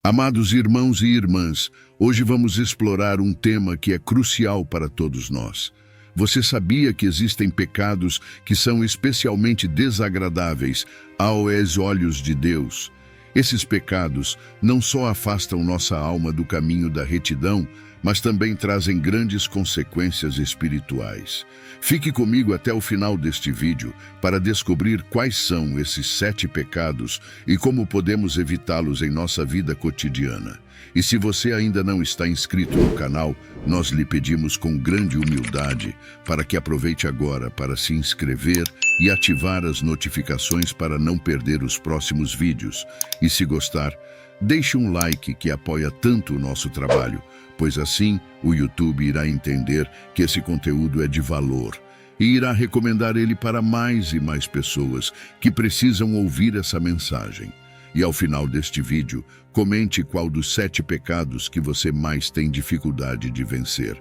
Amados irmãos e irmãs, hoje vamos explorar um tema que é crucial para todos nós. Você sabia que existem pecados que são especialmente desagradáveis aos olhos de Deus? Esses pecados não só afastam nossa alma do caminho da retidão, mas também trazem grandes consequências espirituais. Fique comigo até o final deste vídeo para descobrir quais são esses 7 pecados e como podemos evitá-los em nossa vida cotidiana. E se você ainda não está inscrito no canal, nós lhe pedimos com grande humildade para que aproveite agora para se inscrever e ativar as notificações para não perder os próximos vídeos. E se gostar, deixe um like que apoia tanto o nosso trabalho, pois assim o YouTube irá entender que esse conteúdo é de valor e irá recomendar ele para mais e mais pessoas que precisam ouvir essa mensagem. E ao final deste vídeo, comente qual dos 7 pecados que você mais tem dificuldade de vencer.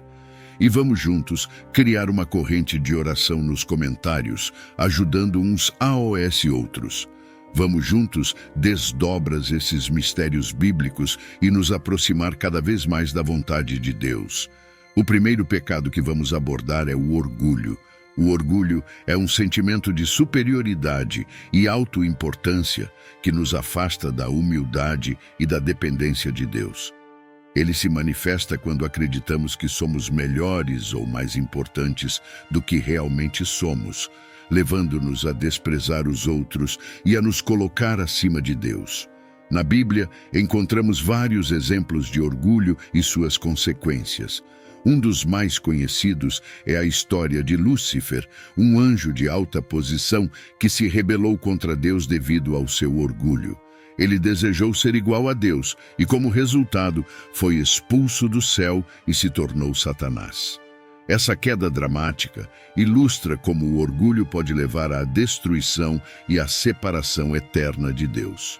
E vamos juntos criar uma corrente de oração nos comentários, ajudando uns aos outros. Vamos juntos desdobrar esses mistérios bíblicos e nos aproximar cada vez mais da vontade de Deus. O primeiro pecado que vamos abordar é o orgulho. O orgulho é um sentimento de superioridade e autoimportância que nos afasta da humildade e da dependência de Deus. Ele se manifesta quando acreditamos que somos melhores ou mais importantes do que realmente somos, levando-nos a desprezar os outros e a nos colocar acima de Deus. Na Bíblia, encontramos vários exemplos de orgulho e suas consequências. Um dos mais conhecidos é a história de Lúcifer, um anjo de alta posição que se rebelou contra Deus devido ao seu orgulho. Ele desejou ser igual a Deus e, como resultado, foi expulso do céu e se tornou Satanás. Essa queda dramática ilustra como o orgulho pode levar à destruição e à separação eterna de Deus.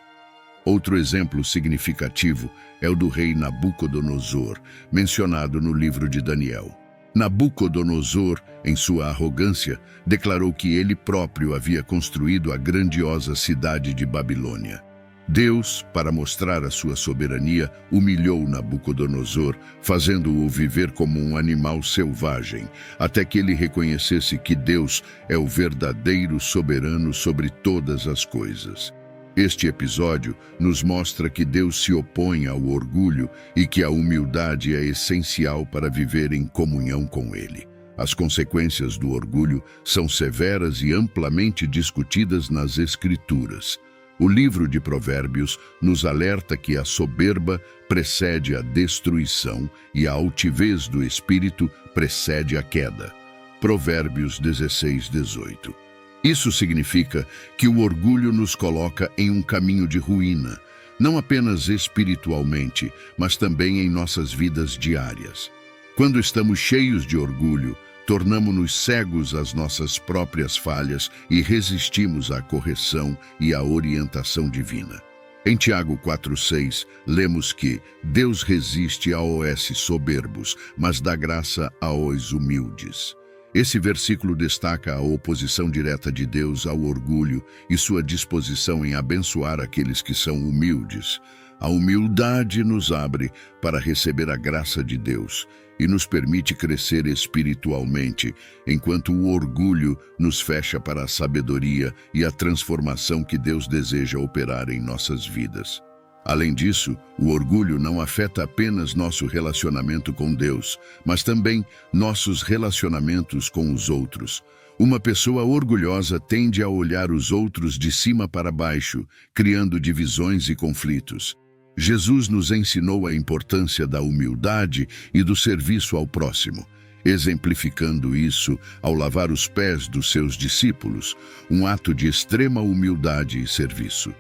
Outro exemplo significativo é o do rei Nabucodonosor, mencionado no livro de Daniel. Nabucodonosor, em sua arrogância, declarou que ele próprio havia construído a grandiosa cidade de Babilônia. Deus, para mostrar a sua soberania, humilhou Nabucodonosor, fazendo-o viver como um animal selvagem, até que ele reconhecesse que Deus é o verdadeiro soberano sobre todas as coisas. Este episódio nos mostra que Deus se opõe ao orgulho e que a humildade é essencial para viver em comunhão com Ele. As consequências do orgulho são severas e amplamente discutidas nas Escrituras. O livro de Provérbios nos alerta que a soberba precede a destruição e a altivez do espírito precede a queda. Provérbios 16:18. Isso significa que o orgulho nos coloca em um caminho de ruína, não apenas espiritualmente, mas também em nossas vidas diárias. Quando estamos cheios de orgulho, tornamo-nos cegos às nossas próprias falhas e resistimos à correção e à orientação divina. Em Tiago 4:6, lemos que Deus resiste aos soberbos, mas dá graça aos humildes. Esse versículo destaca a oposição direta de Deus ao orgulho e sua disposição em abençoar aqueles que são humildes. A humildade nos abre para receber a graça de Deus e nos permite crescer espiritualmente, enquanto o orgulho nos fecha para a sabedoria e a transformação que Deus deseja operar em nossas vidas. Além disso, o orgulho não afeta apenas nosso relacionamento com Deus, mas também nossos relacionamentos com os outros. Uma pessoa orgulhosa tende a olhar os outros de cima para baixo, criando divisões e conflitos. Jesus nos ensinou a importância da humildade e do serviço ao próximo, exemplificando isso ao lavar os pés dos seus discípulos, um ato de extrema humildade e serviço.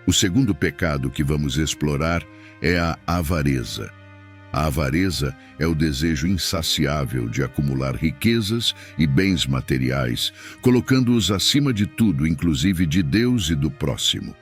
O segundo pecado que vamos explorar é a avareza. A avareza é o desejo insaciável de acumular riquezas e bens materiais, colocando-os acima de tudo, inclusive de Deus e do próximo.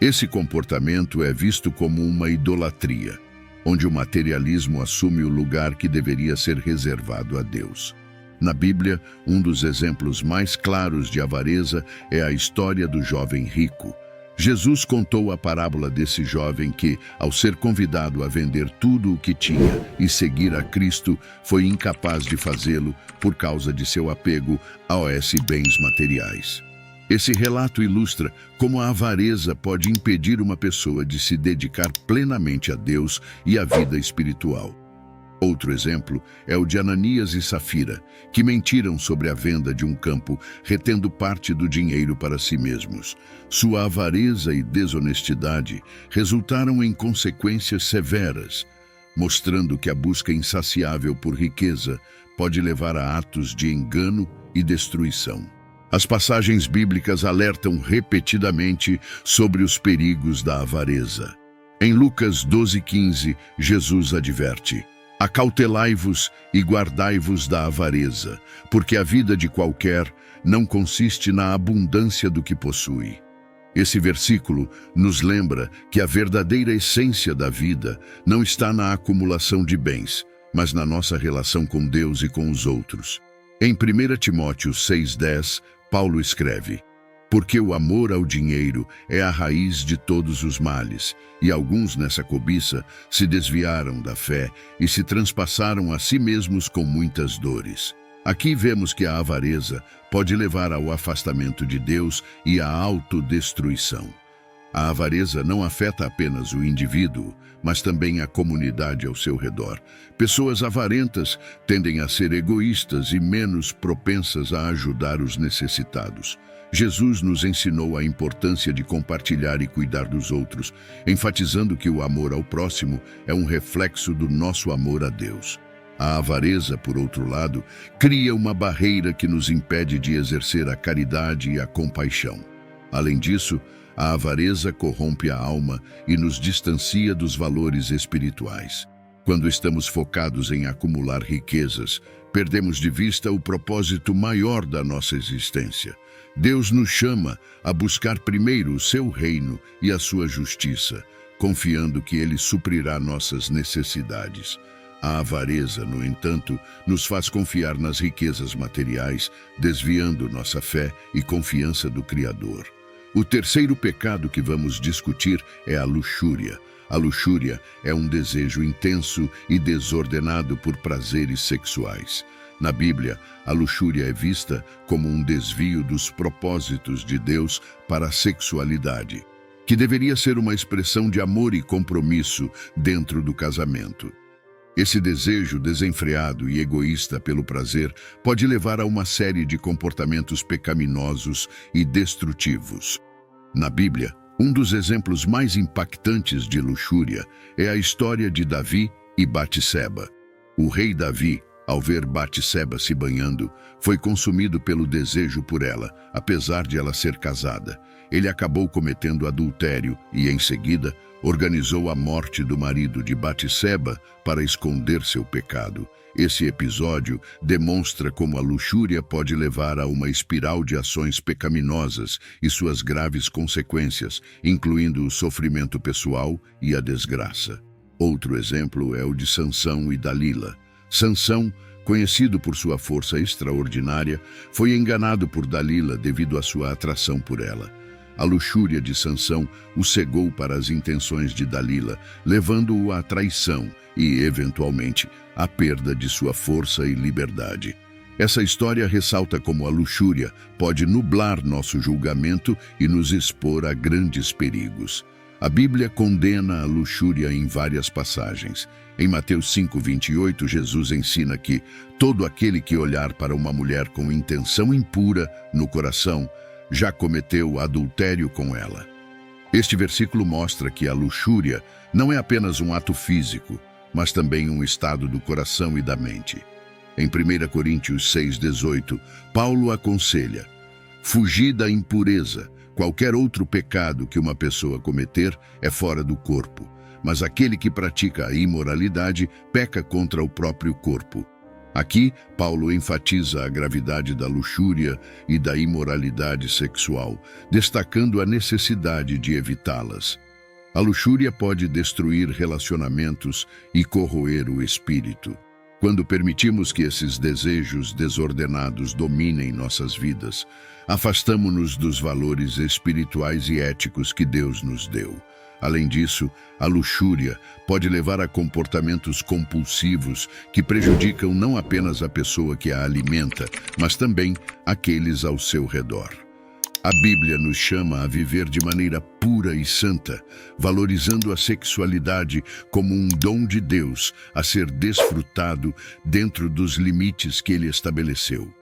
Esse comportamento é visto como uma idolatria, onde o materialismo assume o lugar que deveria ser reservado a Deus. Na Bíblia, um dos exemplos mais claros de avareza é a história do jovem rico. Jesus contou a parábola desse jovem que, ao ser convidado a vender tudo o que tinha e seguir a Cristo, foi incapaz de fazê-lo por causa de seu apego aos bens materiais. Esse relato ilustra como a avareza pode impedir uma pessoa de se dedicar plenamente a Deus e à vida espiritual. Outro exemplo é o de Ananias e Safira, que mentiram sobre a venda de um campo, retendo parte do dinheiro para si mesmos. Sua avareza e desonestidade resultaram em consequências severas, mostrando que a busca insaciável por riqueza pode levar a atos de engano e destruição. As passagens bíblicas alertam repetidamente sobre os perigos da avareza. Em Lucas 12:15, Jesus adverte: acautelai-vos e guardai-vos da avareza, porque a vida de qualquer não consiste na abundância do que possui. Esse versículo nos lembra que a verdadeira essência da vida não está na acumulação de bens, mas na nossa relação com Deus e com os outros. Em 1 Timóteo 6:10, Paulo escreve: porque o amor ao dinheiro é a raiz de todos os males, e alguns nessa cobiça se desviaram da fé e se transpassaram a si mesmos com muitas dores. Aqui vemos que a avareza pode levar ao afastamento de Deus e à autodestruição. A avareza não afeta apenas o indivíduo, mas também a comunidade ao seu redor. Pessoas avarentas tendem a ser egoístas e menos propensas a ajudar os necessitados. Jesus nos ensinou a importância de compartilhar e cuidar dos outros, enfatizando que o amor ao próximo é um reflexo do nosso amor a Deus. A avareza, por outro lado, cria uma barreira que nos impede de exercer a caridade e a compaixão. Além disso, a avareza corrompe a alma e nos distancia dos valores espirituais. Quando estamos focados em acumular riquezas, perdemos de vista o propósito maior da nossa existência. Deus nos chama a buscar primeiro o seu reino e a sua justiça, confiando que Ele suprirá nossas necessidades. A avareza, no entanto, nos faz confiar nas riquezas materiais, desviando nossa fé e confiança do Criador. O terceiro pecado que vamos discutir é a luxúria. A luxúria é um desejo intenso e desordenado por prazeres sexuais. Na Bíblia, a luxúria é vista como um desvio dos propósitos de Deus para a sexualidade, que deveria ser uma expressão de amor e compromisso dentro do casamento. Esse desejo desenfreado e egoísta pelo prazer pode levar a uma série de comportamentos pecaminosos e destrutivos. Na Bíblia, um dos exemplos mais impactantes de luxúria é a história de Davi e Batseba. O rei Davi, ao ver Batseba se banhando, foi consumido pelo desejo por ela, apesar de ela ser casada. Ele acabou cometendo adultério e, em seguida, organizou a morte do marido de Batseba para esconder seu pecado. Esse episódio demonstra como a luxúria pode levar a uma espiral de ações pecaminosas e suas graves consequências, incluindo o sofrimento pessoal e a desgraça. Outro exemplo é o de Sansão e Dalila. Sansão, conhecido por sua força extraordinária, foi enganado por Dalila devido à sua atração por ela. A luxúria de Sansão o cegou para as intenções de Dalila, levando-o à traição e, eventualmente, à perda de sua força e liberdade. Essa história ressalta como a luxúria pode nublar nosso julgamento e nos expor a grandes perigos. A Bíblia condena a luxúria em várias passagens. Em Mateus 5:28, Jesus ensina que todo aquele que olhar para uma mulher com intenção impura no coração já cometeu adultério com ela. Este versículo mostra que a luxúria não é apenas um ato físico, mas também um estado do coração e da mente. Em 1 Coríntios 6:18, Paulo aconselha: fugir da impureza. Qualquer outro pecado que uma pessoa cometer é fora do corpo, mas aquele que pratica a imoralidade peca contra o próprio corpo. Aqui, Paulo enfatiza a gravidade da luxúria e da imoralidade sexual, destacando a necessidade de evitá-las. A luxúria pode destruir relacionamentos e corroer o espírito. Quando permitimos que esses desejos desordenados dominem nossas vidas, afastamo-nos dos valores espirituais e éticos que Deus nos deu. Além disso, a luxúria pode levar a comportamentos compulsivos que prejudicam não apenas a pessoa que a alimenta, mas também aqueles ao seu redor. A Bíblia nos chama a viver de maneira pura e santa, valorizando a sexualidade como um dom de Deus a ser desfrutado dentro dos limites que Ele estabeleceu.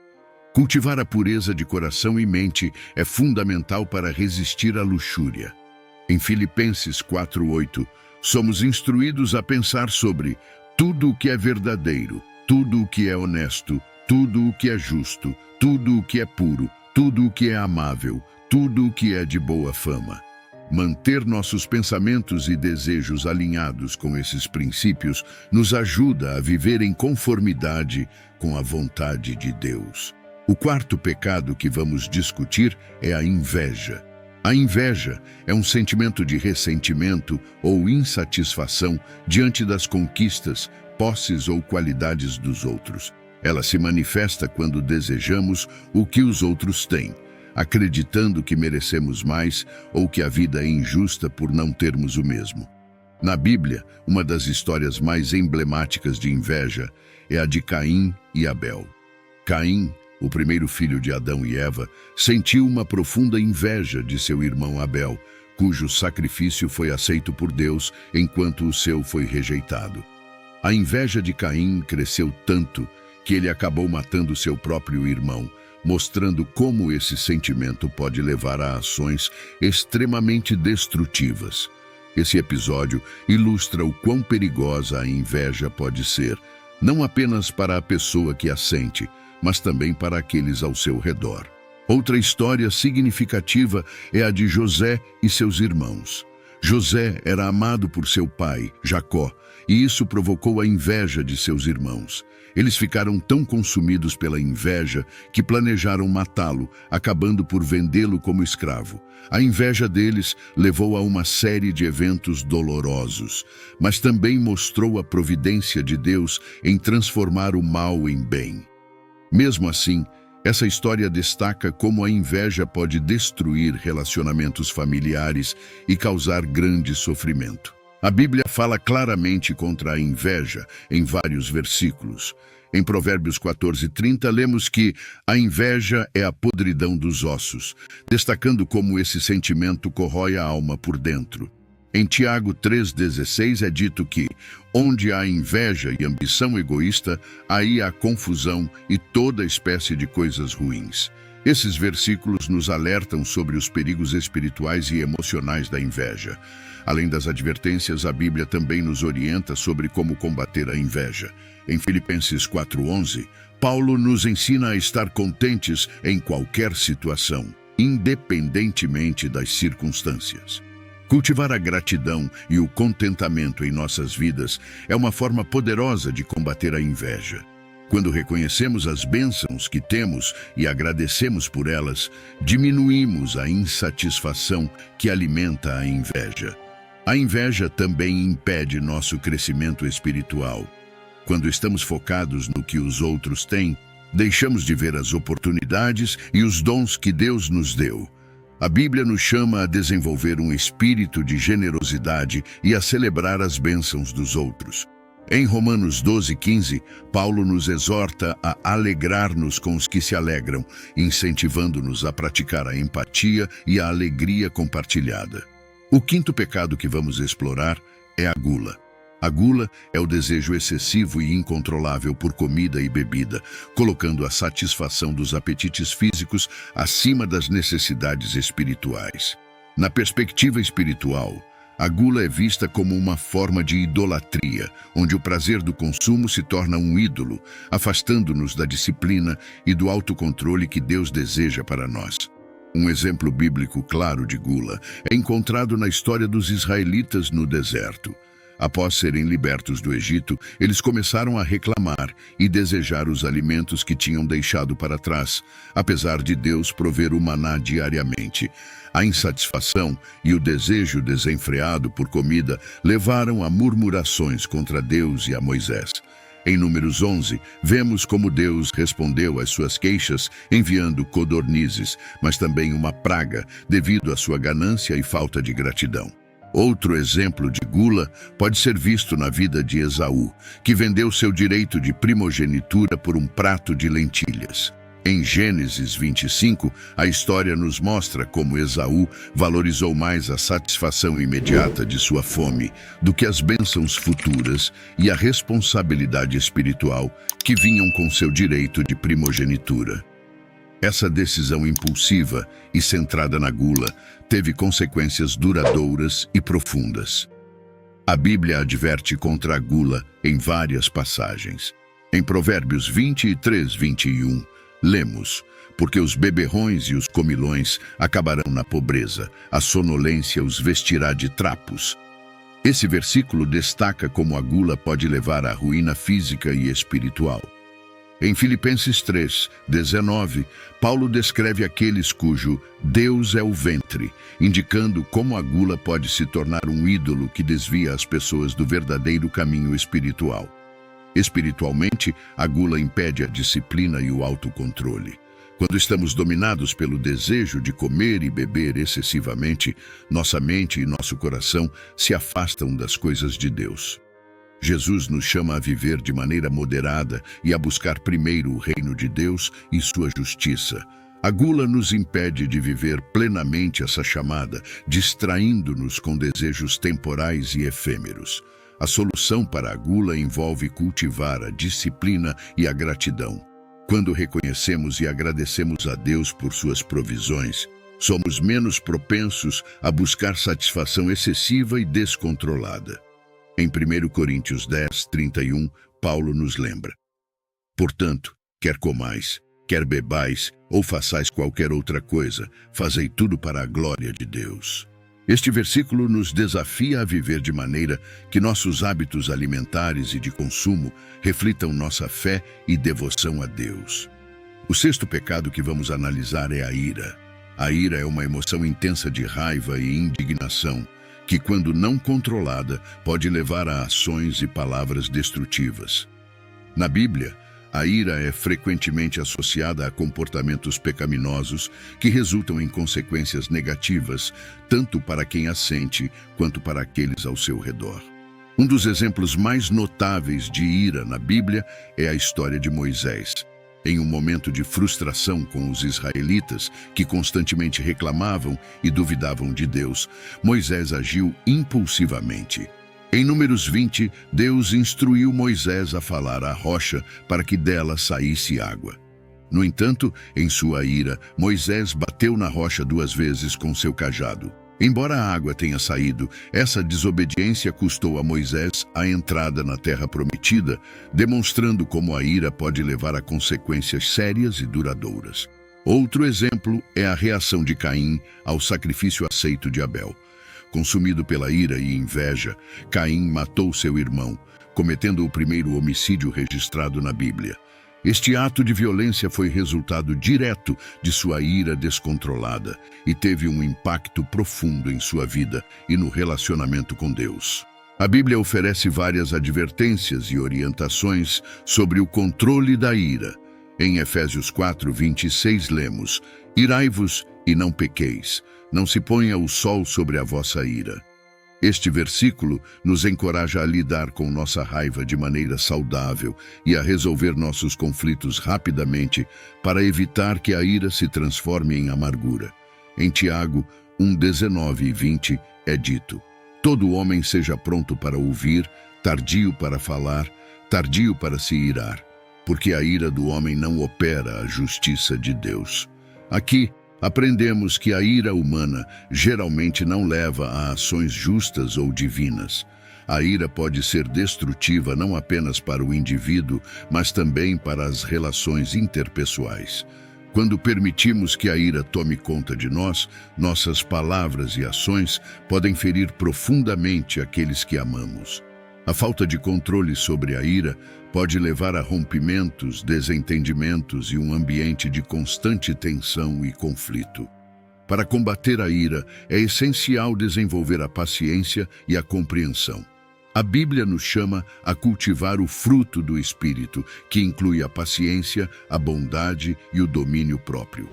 Cultivar a pureza de coração e mente é fundamental para resistir à luxúria. Em Filipenses 4:8, somos instruídos a pensar sobre tudo o que é verdadeiro, tudo o que é honesto, tudo o que é justo, tudo o que é puro, tudo o que é amável, tudo o que é de boa fama. Manter nossos pensamentos e desejos alinhados com esses princípios nos ajuda a viver em conformidade com a vontade de Deus. O quarto pecado que vamos discutir é a inveja. A inveja é um sentimento de ressentimento ou insatisfação diante das conquistas, posses ou qualidades dos outros. Ela se manifesta quando desejamos o que os outros têm, acreditando que merecemos mais ou que a vida é injusta por não termos o mesmo. Na Bíblia, uma das histórias mais emblemáticas de inveja é a de Caim e Abel. Caim, o primeiro filho de Adão e Eva, sentiu uma profunda inveja de seu irmão Abel, cujo sacrifício foi aceito por Deus enquanto o seu foi rejeitado. A inveja de Caim cresceu tanto que ele acabou matando seu próprio irmão, mostrando como esse sentimento pode levar a ações extremamente destrutivas. Esse episódio ilustra o quão perigosa a inveja pode ser, não apenas para a pessoa que a sente, mas também para aqueles ao seu redor. Outra história significativa é a de José e seus irmãos. José era amado por seu pai, Jacó, e isso provocou a inveja de seus irmãos. Eles ficaram tão consumidos pela inveja que planejaram matá-lo, acabando por vendê-lo como escravo. A inveja deles levou a uma série de eventos dolorosos, mas também mostrou a providência de Deus em transformar o mal em bem. Mesmo assim, essa história destaca como a inveja pode destruir relacionamentos familiares e causar grande sofrimento. A Bíblia fala claramente contra a inveja em vários versículos. Em Provérbios 14:30, lemos que a inveja é a podridão dos ossos, destacando como esse sentimento corrói a alma por dentro. Em Tiago 3,16 é dito que, onde há inveja e ambição egoísta, aí há confusão e toda espécie de coisas ruins. Esses versículos nos alertam sobre os perigos espirituais e emocionais da inveja. Além das advertências, a Bíblia também nos orienta sobre como combater a inveja. Em Filipenses 4:11, Paulo nos ensina a estar contentes em qualquer situação, independentemente das circunstâncias. Cultivar a gratidão e o contentamento em nossas vidas é uma forma poderosa de combater a inveja. Quando reconhecemos as bênçãos que temos e agradecemos por elas, diminuímos a insatisfação que alimenta a inveja. A inveja também impede nosso crescimento espiritual. Quando estamos focados no que os outros têm, deixamos de ver as oportunidades e os dons que Deus nos deu. A Bíblia nos chama a desenvolver um espírito de generosidade e a celebrar as bênçãos dos outros. Em Romanos 12:15, Paulo nos exorta a alegrar-nos com os que se alegram, incentivando-nos a praticar a empatia e a alegria compartilhada. O quinto pecado que vamos explorar é a gula. A gula é o desejo excessivo e incontrolável por comida e bebida, colocando a satisfação dos apetites físicos acima das necessidades espirituais. Na perspectiva espiritual, a gula é vista como uma forma de idolatria, onde o prazer do consumo se torna um ídolo, afastando-nos da disciplina e do autocontrole que Deus deseja para nós. Um exemplo bíblico claro de gula é encontrado na história dos israelitas no deserto. Após serem libertos do Egito, eles começaram a reclamar e desejar os alimentos que tinham deixado para trás, apesar de Deus prover o maná diariamente. A insatisfação e o desejo desenfreado por comida levaram a murmurações contra Deus e a Moisés. Em Números 11, vemos como Deus respondeu às suas queixas enviando codornizes, mas também uma praga devido à sua ganância e falta de gratidão. Outro exemplo de gula pode ser visto na vida de Esaú, que vendeu seu direito de primogenitura por um prato de lentilhas. Em Gênesis 25, a história nos mostra como Esaú valorizou mais a satisfação imediata de sua fome do que as bênçãos futuras e a responsabilidade espiritual que vinham com seu direito de primogenitura. Essa decisão impulsiva e centrada na gula teve consequências duradouras e profundas. A Bíblia adverte contra a gula em várias passagens. Em Provérbios 23, 21, lemos: porque os beberrões e os comilões acabarão na pobreza, a sonolência os vestirá de trapos. Esse versículo destaca como a gula pode levar à ruína física e espiritual. Em Filipenses 3, 19, Paulo descreve aqueles cujo Deus é o ventre, indicando como a gula pode se tornar um ídolo que desvia as pessoas do verdadeiro caminho espiritual. Espiritualmente, a gula impede a disciplina e o autocontrole. Quando estamos dominados pelo desejo de comer e beber excessivamente, nossa mente e nosso coração se afastam das coisas de Deus. Jesus nos chama a viver de maneira moderada e a buscar primeiro o reino de Deus e sua justiça. A gula nos impede de viver plenamente essa chamada, distraindo-nos com desejos temporais e efêmeros. A solução para a gula envolve cultivar a disciplina e a gratidão. Quando reconhecemos e agradecemos a Deus por suas provisões, somos menos propensos a buscar satisfação excessiva e descontrolada. Em 1 Coríntios 10, 31, Paulo nos lembra: portanto, quer comais, quer bebais, ou façais qualquer outra coisa, fazei tudo para a glória de Deus. Este versículo nos desafia a viver de maneira que nossos hábitos alimentares e de consumo reflitam nossa fé e devoção a Deus. O sexto pecado que vamos analisar é a ira. A ira é uma emoção intensa de raiva e indignação, que, quando não controlada, pode levar a ações e palavras destrutivas. Na Bíblia, a ira é frequentemente associada a comportamentos pecaminosos que resultam em consequências negativas, tanto para quem a sente quanto para aqueles ao seu redor. Um dos exemplos mais notáveis de ira na Bíblia é a história de Moisés. Em um momento de frustração com os israelitas, que constantemente reclamavam e duvidavam de Deus, Moisés agiu impulsivamente. Em Números 20, Deus instruiu Moisés a falar à rocha para que dela saísse água. No entanto, em sua ira, Moisés bateu na rocha 2 vezes com seu cajado. Embora a água tenha saído, essa desobediência custou a Moisés a entrada na terra prometida, demonstrando como a ira pode levar a consequências sérias e duradouras. Outro exemplo é a reação de Caim ao sacrifício aceito de Abel. Consumido pela ira e inveja, Caim matou seu irmão, cometendo o primeiro homicídio registrado na Bíblia. Este ato de violência foi resultado direto de sua ira descontrolada e teve um impacto profundo em sua vida e no relacionamento com Deus. A Bíblia oferece várias advertências e orientações sobre o controle da ira. Em Efésios 4, 26 lemos: irai-vos e não pequeis, não se ponha o sol sobre a vossa ira. Este versículo nos encoraja a lidar com nossa raiva de maneira saudável e a resolver nossos conflitos rapidamente para evitar que a ira se transforme em amargura. Em Tiago 1, 19 e 20 é dito: todo homem seja pronto para ouvir, tardio para falar, tardio para se irar, porque a ira do homem não opera a justiça de Deus. Aqui, aprendemos que a ira humana geralmente não leva a ações justas ou divinas. A ira pode ser destrutiva não apenas para o indivíduo, mas também para as relações interpessoais. Quando permitimos que a ira tome conta de nós, nossas palavras e ações podem ferir profundamente aqueles que amamos. A falta de controle sobre a ira pode levar a rompimentos, desentendimentos e um ambiente de constante tensão e conflito. Para combater a ira, é essencial desenvolver a paciência e a compreensão. A Bíblia nos chama a cultivar o fruto do Espírito, que inclui a paciência, a bondade e o domínio próprio.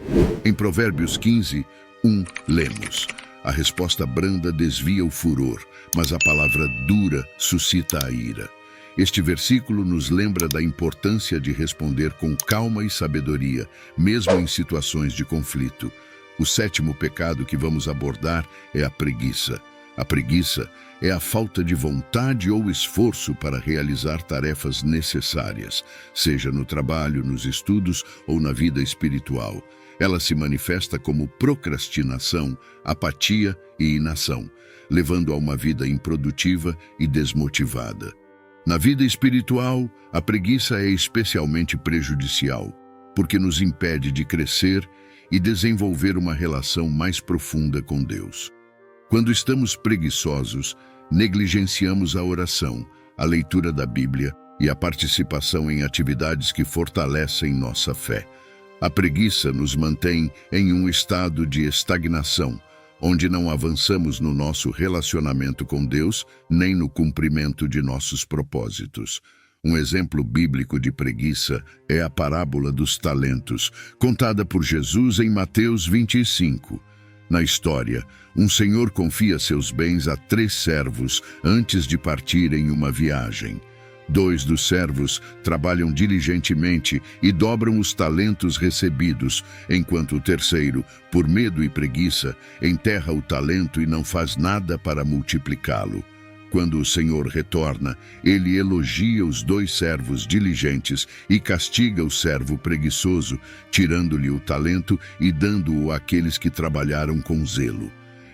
Em Provérbios 15, 1, lemos: a resposta branda desvia o furor, mas a palavra dura suscita a ira. Este versículo nos lembra da importância de responder com calma e sabedoria, mesmo em situações de conflito. O sétimo pecado que vamos abordar é a preguiça. A preguiça é a falta de vontade ou esforço para realizar tarefas necessárias, seja no trabalho, nos estudos ou na vida espiritual. Ela se manifesta como procrastinação, apatia e inação, levando a uma vida improdutiva e desmotivada. Na vida espiritual, a preguiça é especialmente prejudicial, porque nos impede de crescer e desenvolver uma relação mais profunda com Deus. Quando estamos preguiçosos, negligenciamos a oração, a leitura da Bíblia e a participação em atividades que fortalecem nossa fé. A preguiça nos mantém em um estado de estagnação, onde não avançamos no nosso relacionamento com Deus, nem no cumprimento de nossos propósitos. Um exemplo bíblico de preguiça é a parábola dos talentos, contada por Jesus em Mateus 25. Na história, um senhor confia seus bens a 3 servos antes de partir em uma viagem. 2 dos servos trabalham diligentemente e dobram os talentos recebidos, enquanto o terceiro, por medo e preguiça, enterra o talento e não faz nada para multiplicá-lo. Quando o Senhor retorna, ele elogia os 2 servos diligentes e castiga o servo preguiçoso, tirando-lhe o talento e dando-o àqueles que trabalharam com zelo.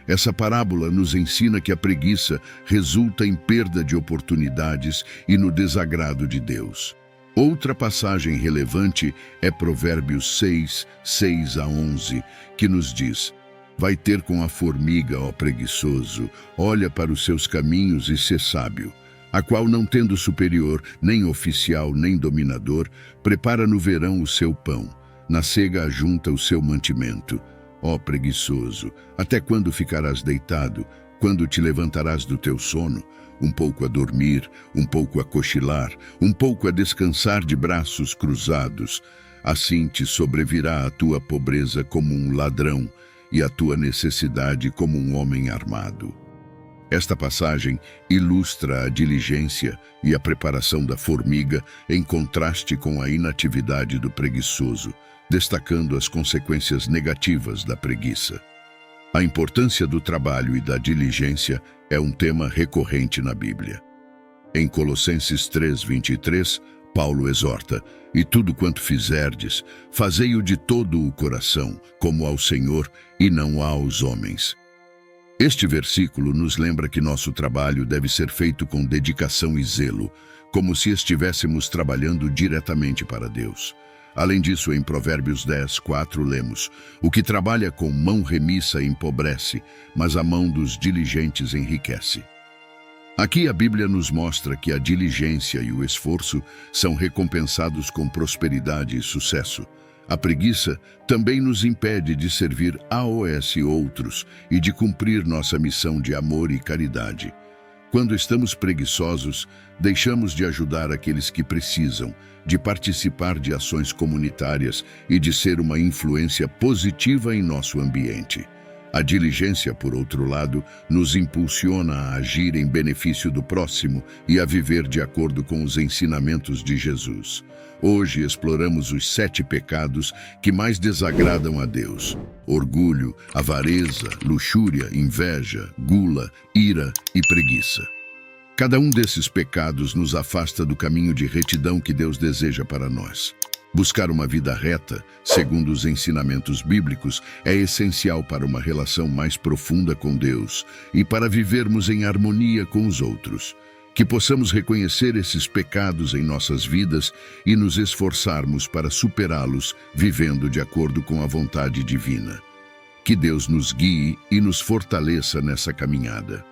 Essa parábola nos ensina que a preguiça resulta em perda de oportunidades e no desagrado de Deus. Outra passagem relevante é Provérbios 6, 6 a 11, que nos diz: vai ter com a formiga, ó preguiçoso, olha para os seus caminhos e sê sábio, a qual, não tendo superior, nem oficial, nem dominador, prepara no verão o seu pão, na cega ajunta o seu mantimento. Ó preguiçoso, até quando ficarás deitado? Quando te levantarás do teu sono? Um pouco a dormir, um pouco a cochilar, um pouco a descansar de braços cruzados. Assim te sobrevirá a tua pobreza como um ladrão, e a tua necessidade como um homem armado. Esta passagem ilustra a diligência e a preparação da formiga em contraste com a inatividade do preguiçoso, destacando as consequências negativas da preguiça. A importância do trabalho e da diligência é um tema recorrente na Bíblia. Em Colossenses 3:23, Paulo exorta: e tudo quanto fizerdes, fazei-o de todo o coração, como ao Senhor e não aos homens. Este versículo nos lembra que nosso trabalho deve ser feito com dedicação e zelo, como se estivéssemos trabalhando diretamente para Deus. Além disso, em Provérbios 10, 4, lemos: o que trabalha com mão remissa empobrece, mas a mão dos diligentes enriquece. Aqui a Bíblia nos mostra que a diligência e o esforço são recompensados com prosperidade e sucesso. A preguiça também nos impede de servir aos outros e de cumprir nossa missão de amor e caridade. Quando estamos preguiçosos, deixamos de ajudar aqueles que precisam, de participar de ações comunitárias e de ser uma influência positiva em nosso ambiente. A diligência, por outro lado, nos impulsiona a agir em benefício do próximo e a viver de acordo com os ensinamentos de Jesus. Hoje exploramos os 7 pecados que mais desagradam a Deus: orgulho, avareza, luxúria, inveja, gula, ira e preguiça. Cada um desses pecados nos afasta do caminho de retidão que Deus deseja para nós. Buscar uma vida reta, segundo os ensinamentos bíblicos, é essencial para uma relação mais profunda com Deus e para vivermos em harmonia com os outros. Que possamos reconhecer esses pecados em nossas vidas e nos esforçarmos para superá-los, vivendo de acordo com a vontade divina. Que Deus nos guie e nos fortaleça nessa caminhada.